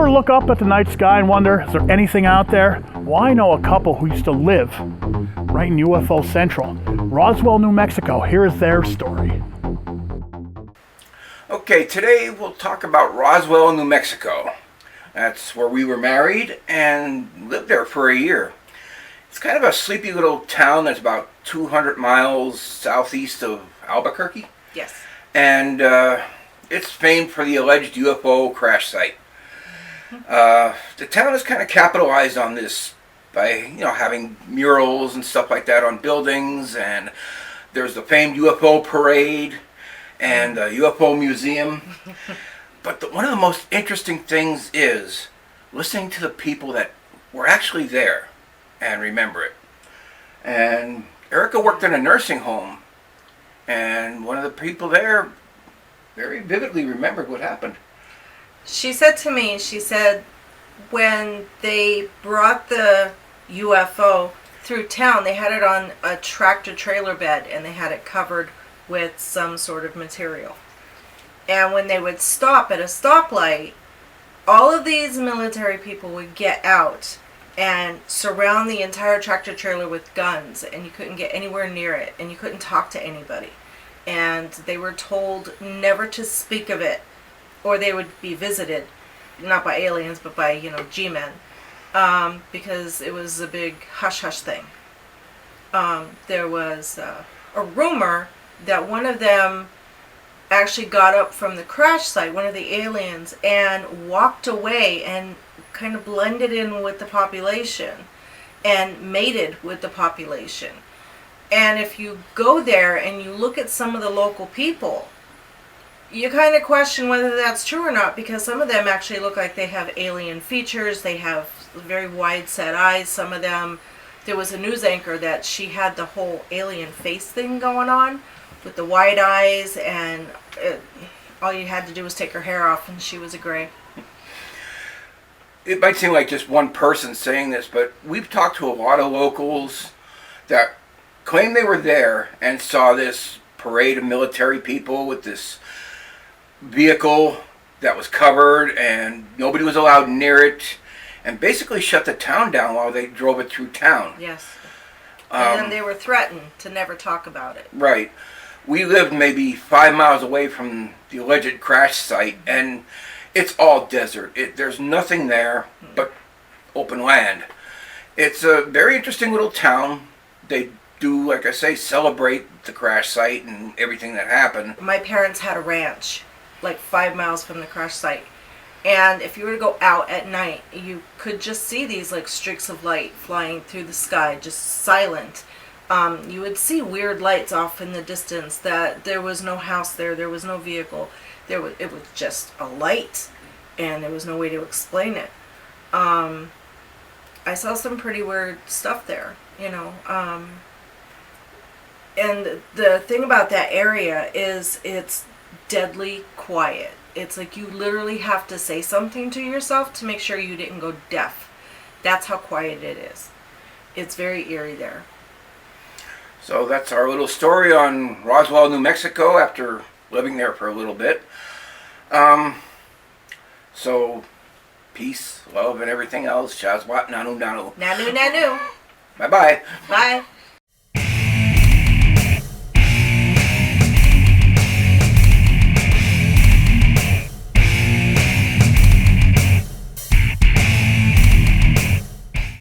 ever look up at the night sky and wonder, is there anything out there? Well, I know a couple who used to live right in UFO Central, Roswell, New Mexico. Here's their story. Okay, today we'll talk about Roswell, New Mexico. That's where we were married and lived there for a year. It's kind of a sleepy little town that's about 200 miles southeast of Albuquerque. Yes. And it's famed for the alleged UFO crash site. The town is kind of capitalized on this by, having murals and stuff like that on buildings, and there's the famed UFO parade and the UFO museum. But one of the most interesting things is listening to the people that were actually there and remember it. And Erica worked in a nursing home, and one of the people there very vividly remembered what happened. She said to me, when they brought the UFO through town, they had it on a tractor trailer bed and they had it covered with some sort of material. And when they would stop at a stoplight, all of these military people would get out and surround the entire tractor trailer with guns, and you couldn't get anywhere near it, and you couldn't talk to anybody. And they were told never to speak of it, or they would be visited, not by aliens, but by, G-men, because it was a big hush-hush thing. There was a rumor that one of them actually got up from the crash site, one of the aliens, and walked away and kind of blended in with the population and mated with the population. And if you go there and you look at some of the local people, you kind of question whether that's true or not, because some of them actually look like they have alien features. They have very wide set eyes. Some of them, there was a news anchor that she had the whole alien face thing going on with the wide eyes, and all you had to do was take her hair off and she was a gray. It might seem like just one person saying this, but we've talked to a lot of locals that claim they were there and saw this parade of military people with this vehicle that was covered and nobody was allowed near it, and basically shut the town down while they drove it through town. Yes. And then they were threatened to never talk about it. Right. We lived maybe 5 miles away from the alleged crash site, and it's all desert. There's nothing there but open land. It's a very interesting little town. They do, like I say, celebrate the crash site and everything that happened. My parents had a ranch like 5 miles from the crash site. And if you were to go out at night, you could just see these like streaks of light flying through the sky, just silent. You would see weird lights off in the distance, that there was no house there was no vehicle. It was just a light, and there was no way to explain it. I saw some pretty weird stuff there, and the thing about that area is it's deadly quiet. It's like you literally have to say something to yourself to make sure you didn't go deaf. That's how quiet it is. It's very eerie there. So that's our little story on Roswell, New Mexico, after living there for a little bit. So, peace, love, and everything else. Shazwat, nanu, nanu. Nanu, nanu. Bye-bye. Bye.